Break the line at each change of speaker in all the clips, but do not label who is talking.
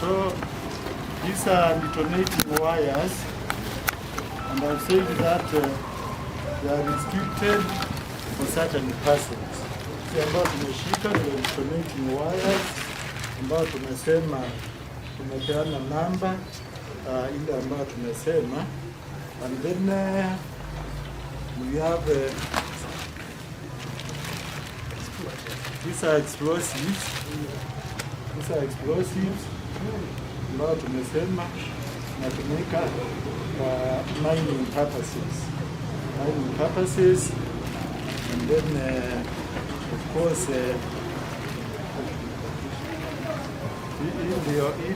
So these are detonative wires, and I've said that they are restricted for certain persons. Ambao tumeshika ni detonative wires ambao tumesema tumepeana namba ile ambayo tumesema, and then we have these are explosives. These are explosives ambao tumesema na tumeka mining purposes, and then of course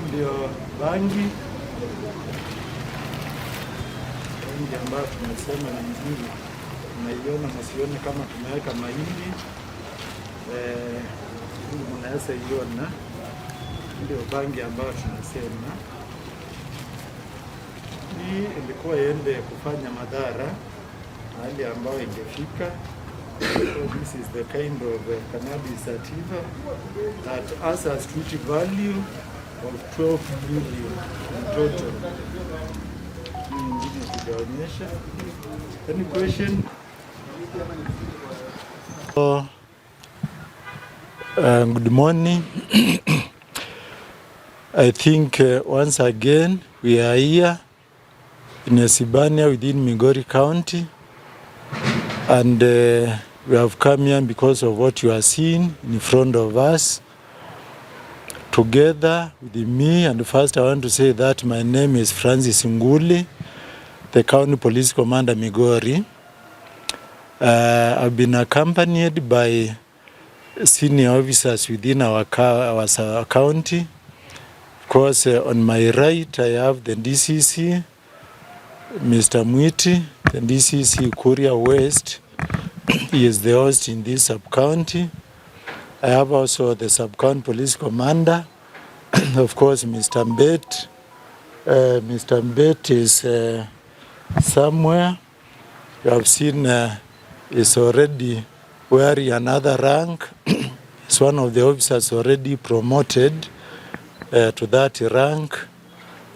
ndio bangi ambayo tumesema ni nzuri. Unaiona, msione kama tumeweka mahindi, mnaweza iona ndio bangi ambayo tunasema. Hii ilikuwa iende kufanya madhara hali ambayo ingefika. So this is the kind of cannabis sativa that has a street value of 12 million in total. Any question? Good morning. I think once again we are here in Wires-Isibania within Migori County, and we have come here because of what you are seeing in front of us. Together with me, and first I want to say that my name is Francis Nguli, the County Police Commander Migori. I've been accompanied by senior officers within our county. Of course, on my right I have the DCC, Mr. Mwiti, the DCC Kuria West. He is the host in this sub-county. I have also the sub-county police commander, of course, Mr. Mbet. Mr. Mbet is somewhere. You have seen is already wearing another rank. He's one of the officers already promoted to that rank.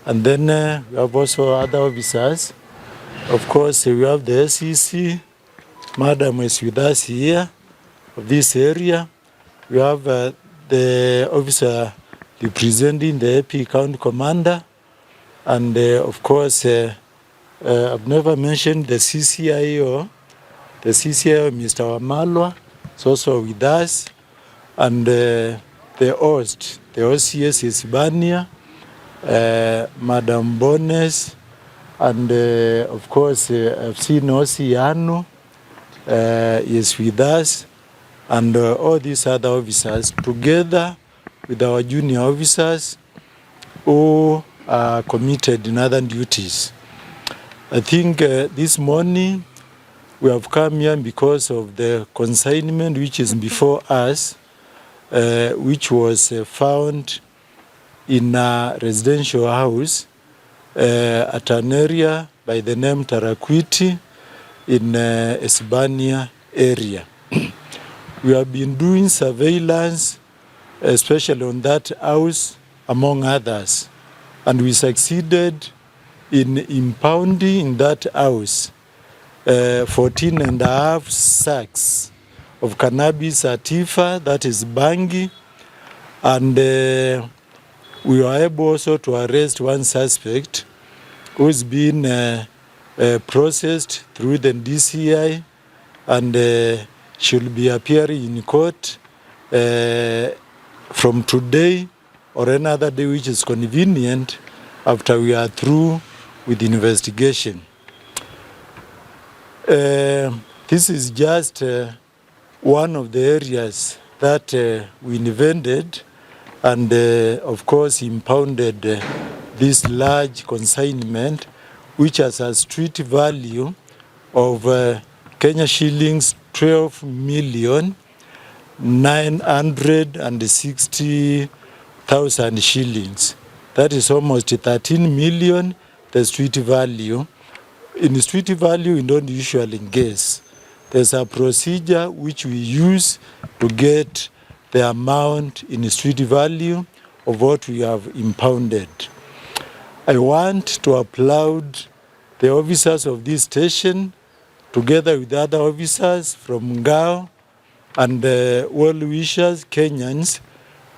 And then we have also other officers. Of course, we have the SEC. Madam is with us here of this area. We have the officer representing the AP County Commander. And of course, I've never mentioned the CCIO. The CCIO, Mr. Wamalwa, is also with us. And the the host, the Wires-Isibania, Madam Bones, and of course I've seen Osiano is with us, and all these other officers, together with our junior officers who are committed in other duties. I think this morning we have come here because of the consignment which is before us, which was found in a residential house at an area by the name Tarakwiti in Isibania area. We have been doing surveillance, especially on that house, among others, and we succeeded in impounding in that house 14.5 sacks of cannabis sativa, that is Bhang, and we were able also to arrest one suspect who's been processed through the DCI and should be appearing in court from today or another day which is convenient after we are through with the investigation. This is just one of the areas that we invaded and of course impounded this large consignment which has a street value of Kenya shillings 12,960,000 shillings. That is almost 13 million, the street value. In street value, we don't usually guess. There's a procedure which we use to get the amount in street value of what we have impounded. I want to applaud the officers of this station, together with other officers from Ngao and well-wishers, Kenyans,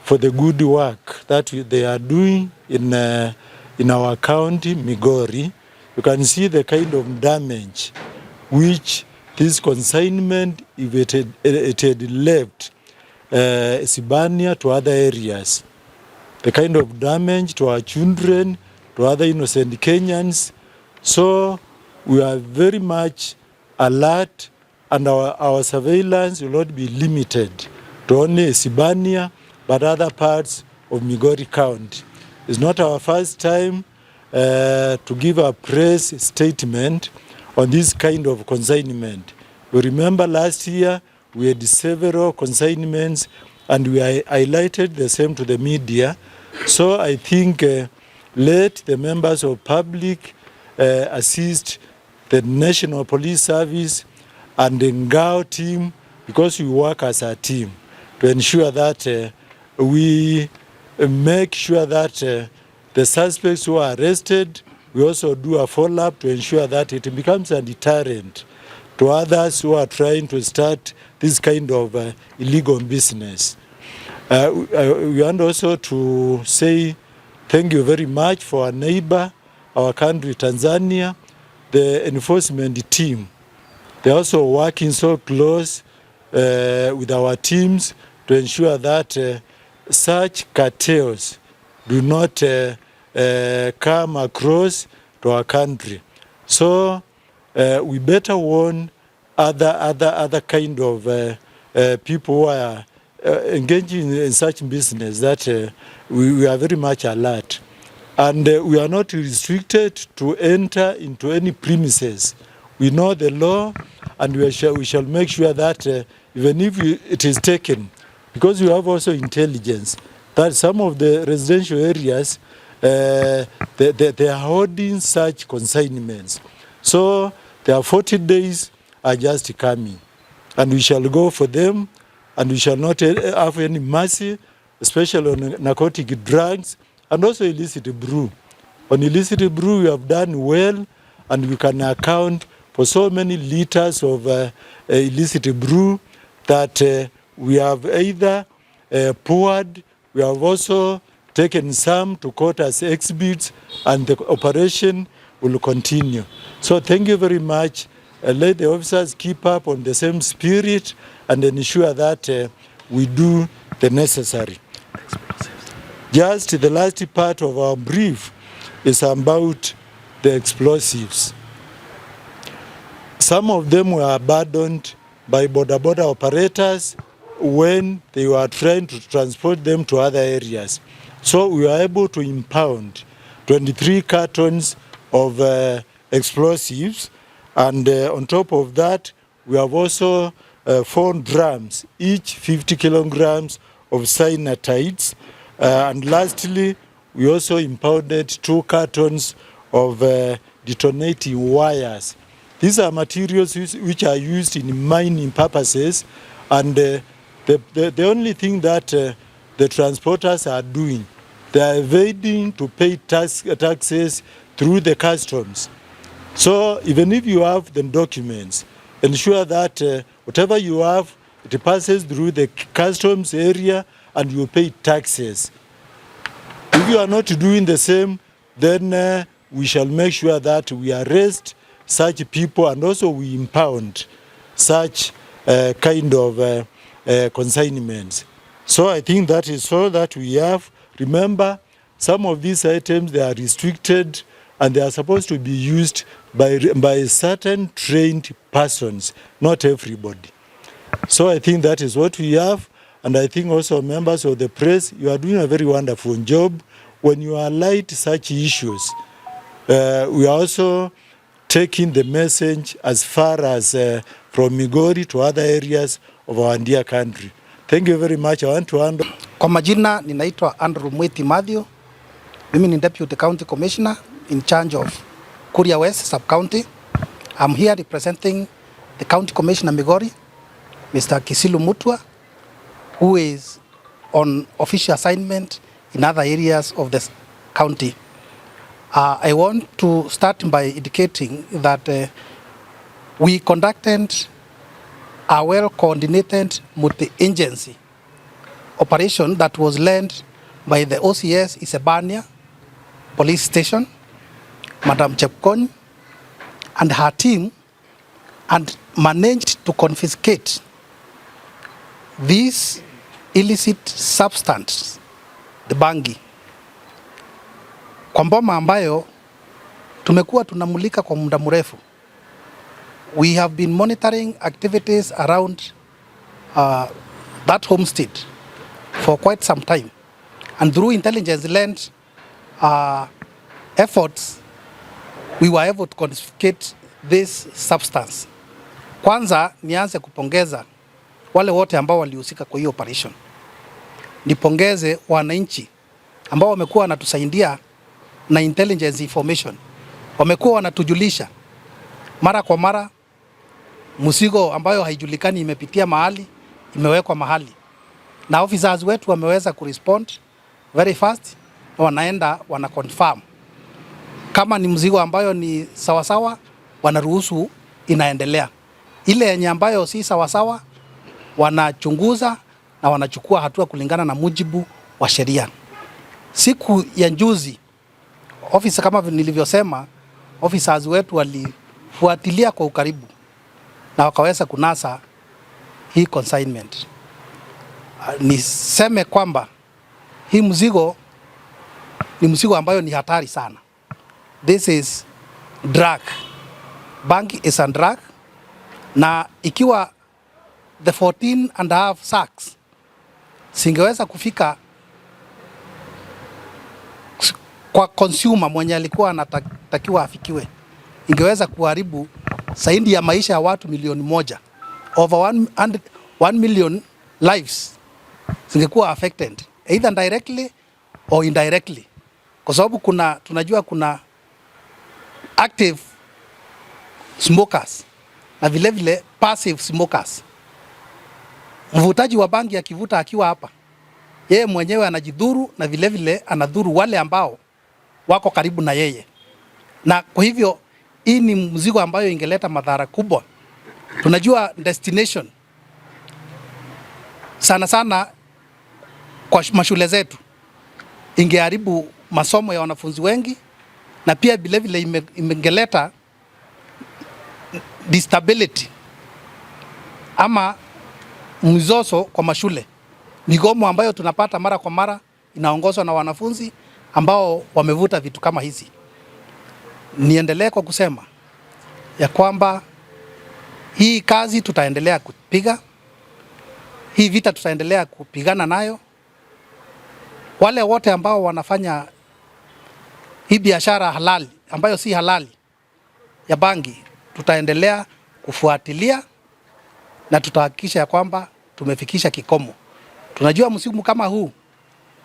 for the good work that they are doing in our county, Migori. You can see the kind of damage which this consignment, if it had left Isibania to other areas, the kind of damage to our children, to other innocent Kenyans. So we are very much alert, and our surveillance will not be limited to only Isibania, but other parts of Migori County. It's not our first time to give a press statement on this kind of consignment. We remember last year we had several consignments and we highlighted the same to the media. So I think let the members of public assist the National Police Service and the Ngao team, because we work as a team, to ensure that we make sure that the suspects who are arrested, we also do a follow-up to ensure that it becomes a deterrent to others who are trying to start this kind of illegal business. We want also to say thank you very much for our neighbor, our country, Tanzania, the enforcement team. They're also working so close with our teams to ensure that such cartels do not come across to our country. So we better warn other kind of people who are engaging in such business that we are very much alert. And we are not restricted to enter into any premises. We know the law, and we shall make sure that even if it is taken, because we have also intelligence, that some of the residential areas, they are holding such consignments. So their 40 days are just coming, and we shall go for them, and we shall not have any mercy, especially on narcotic drugs and also illicit brew. On illicit brew, we have done well, and we can account for so many liters of illicit brew that we have either poured, we have also taken some to court as exhibits, and the operation will continue. So thank you very much. Let the officers keep up on the same spirit and ensure that we do the necessary. Just the last part of our brief is about the explosives. Some of them were abandoned by border operators when they were trying to transport them to other areas. So we were able to impound 23 cartons of explosives, and on top of that we have also 4 drums, each 50 kilograms of cyanides, and lastly we also impounded 2 cartons of detonative wires. These are materials which are used in mining purposes, and the only thing that the transporters are doing, they are evading to pay taxes through the customs. So even if you have the documents, ensure that whatever you have, it passes through the customs area and you pay taxes. If you are not doing the same, then we shall make sure that we arrest such people and also we impound such kind of consignments. So I think that is all that we have. Remember, some of these items, they are restricted and they are supposed to be used by certain trained persons, not everybody. So I think that is what we have, and I think also members of the press, you are doing a very wonderful job when you highlight such issues. We are also taking the message as far as from Migori to other areas of our dear country. Thank you very much. I want to hand.
Kwa majina ninaitwa Andrew Mwiti Mathew. Mimi ni Deputy County Commissioner in charge of Kuria West Sub-County. I'm here representing the County Commissioner Migori, Mr. Kisilu Mutwa, who is on official assignment in other areas of the county. I want to start by indicating that we conducted a well-coordinated multi-agency operation that was led by the Wires-Isibania police station, Madam Chepkony, and her team, and managed to confiscate this illicit substance, the bangi, kwa mboma ambayo tumekuwa tunamulika kwa muda mrefu. We have been monitoring activities around that homestead for quite some time, and through intelligence-led efforts, we were able to confiscate this substance. Kwanza nianze kupongeza wale wote ambao walihusika kwa hiyo operation. Nipongeze wananchi ambao wamekuwa wanatusaidia na intelligence information. Wamekuwa wanatujulisha mara kwa mara mzigo ambayo haijulikani imepitia mahali, imewekwa mahali. Na officers wetu wameweza kurespond very fast, na wanaenda wana confirm. Kama ni mzigo ambayo ni sawasawa, wanaruhusu inaendelea. Ile yenye ambayo si sawasawa, wanachunguza na wanachukua hatua kulingana na mujibu wa sheria. Siku ya juzi, ofisa kama nilivyosema, officers wetu walifuatilia kwa ukaribu na wakaweza kunasa hii consignment. Niseme kwamba hii mzigo ni mzigo ambayo ni hatari sana. This is drug. Bangi is a drug. Na ikiwa the 14.5 sacks singeweza kufika kwa consumer mwenye alikuwa anatakiwa afikiwe, ingeweza kuharibu zaidi ya maisha ya watu milioni 1. Over 1 million lives zingekuwa affected either directly or indirectly, kwa sababu tunajua kuna active smokers na vile vile passive smokers. Mvutaji wa bangi akivuta akiwa hapa, yeye mwenyewe anajidhuru na vile vile anadhuru wale ambao wako karibu na yeye. Na kwa hivyo hii ni mzigo ambayo ingeleta madhara kubwa. Tunajua destination sana sana kwa mashule zetu, ingeharibu masomo ya wanafunzi wengi, na pia vile vile ingeleta disability ama mzozo kwa mashule. Migomo ambayo tunapata mara kwa mara inaongozwa na wanafunzi ambao wamevuta vitu kama hizi. Niendelee kwa kusema ya kwamba hii kazi tutaendelea kupiga, hii vita tutaendelea kupigana nayo. Wale wote ambao wanafanya hii biashara halali ambayo si halali ya bangi, tutaendelea kufuatilia na tutahakikisha ya kwamba tumefikisha kikomo. Tunajua msimu kama huu,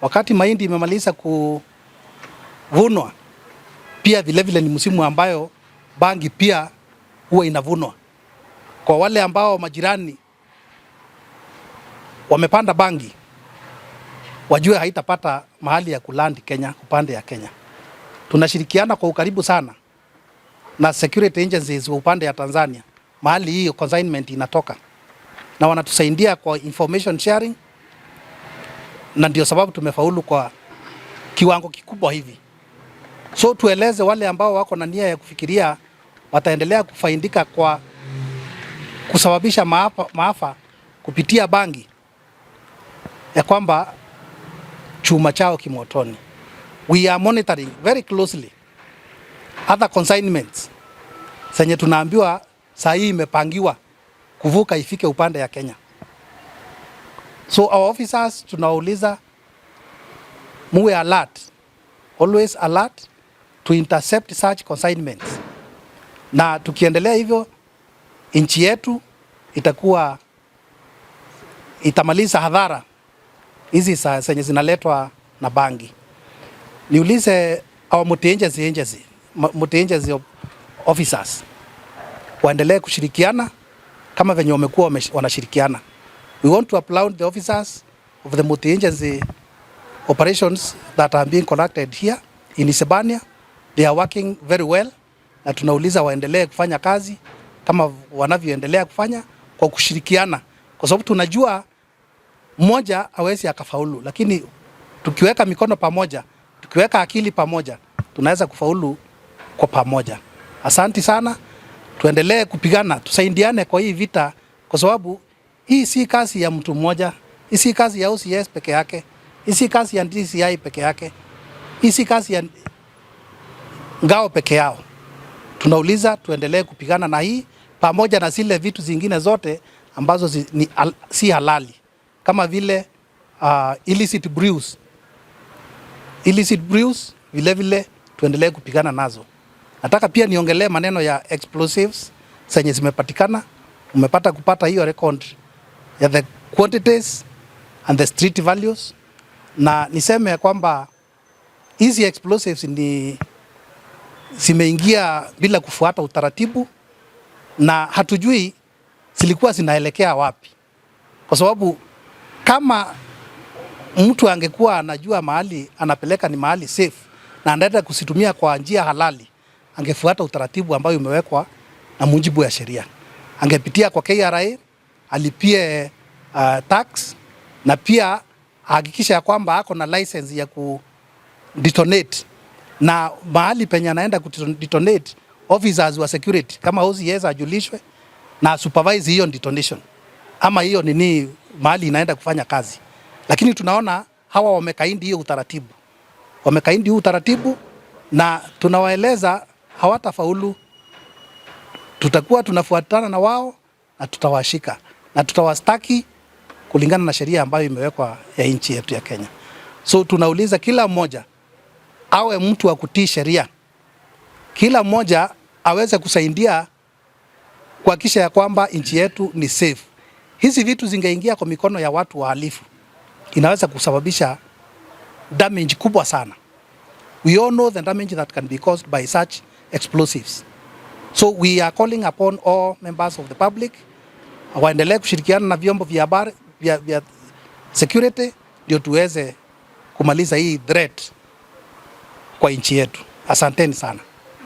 wakati mahindi imemaliza kuvunwa, pia vile ni msimu ambayo bangi pia huwa inavunwa. Kwa wale ambao majirani wamepanda bangi, wajue haitapata mahali ya kulandi Kenya, upande ya Kenya. Tunashirikiana kwa ukaribu sana na security agencies wa upande ya Tanzania, mahali hiyo consignment inatoka, na wanatusaidia kwa information sharing, na ndio sababu tumefaulu kwa kiwango kikubwa hivi. So tueleze wale ambao wako na nia ya kufikiria wataendelea kufaidika kwa kusababisha maafa kupitia bangi, ya kwamba chuma chao kimotoni. We are monitoring very closely other consignments zenye tunaambiwa saa hii imepangiwa kuvuka ifike upande ya Kenya. So our officers tunauliza muwe alert, always alert to intercept such consignments. Na tukiendelea hivyo, nchi yetu itamaliza hadhara hizi zenye zinaletwa na bangi. Niulize our multi-agency officers waendelee kushirikiana kama venye wamekuwa wanashirikiana. We want to applaud the officers of the multi-agency operations that are being conducted here in Isibania. They are working very well, na tunauliza waendelee kufanya kazi kama wanavyoendelea kufanya kwa kushirikiana, kwa sababu tunajua mmoja hawezi akafaulu, lakini tukiweka mikono pamoja, tukiweka akili pamoja, tunaweza kufaulu kwa pamoja. Asante sana, tuendelee kupigana, tusaidiane kwa hii vita, kwa sababu hii si kazi ya mtu mmoja, hii si kazi ya OCS peke yake, hii si kazi ya DCI peke yake, hii si kazi ya ngao peke yao. Tunauliza tuendelee kupigana na hii pamoja na zile vitu zingine zote ambazo si halali, kama vile illicit brews vile tuendelee kupigana nazo. Nataka pia niongelee maneno ya explosives zenye zimepatikana. Umepata hiyo record ya the quantities and the street values, na niseme kwamba hizi explosives zimeingia bila kufuata utaratibu, na hatujui zilikuwa zinaelekea wapi, kwa sababu kama mtu angekuwa anajua mahali anapeleka ni mahali safe na anaenda kusitumia kwa njia halali, angefuata utaratibu ambayo umewekwa na mujibu ya sheria. Angepitia kwa KRA, alipie tax, na pia hakikisha ya kwamba ako na license ya ku detonate, na mahali penye anaenda ku detonate, officers wa security kama OCS ajulishwe na supervise hiyo detonation, ama hiyo nini mahali inaenda kufanya kazi. Lakini tunaona hawa wamekaidi hiyo utaratibu, na tunawaeleza hawatafaulu. Tutakuwa tunafuatana na wao na tutawashika na tutawastaki kulingana na sheria ambayo imewekwa ya nchi yetu ya Kenya. So tunauliza kila mmoja awe mtu wa kutii sheria, kila mmoja aweze kusaidia kuhakikisha ya kwamba nchi yetu ni safe. Hizi vitu zingeingia kwa mikono ya watu wahalifu, inaweza kusababisha damage kubwa sana. We all know the damage that can be caused by such explosives. So we are calling upon all members of the public waendelee kushirikiana na vyombo vya habari vya security, ndio tuweze kumaliza hii threat kwa nchi yetu. Asanteni sana.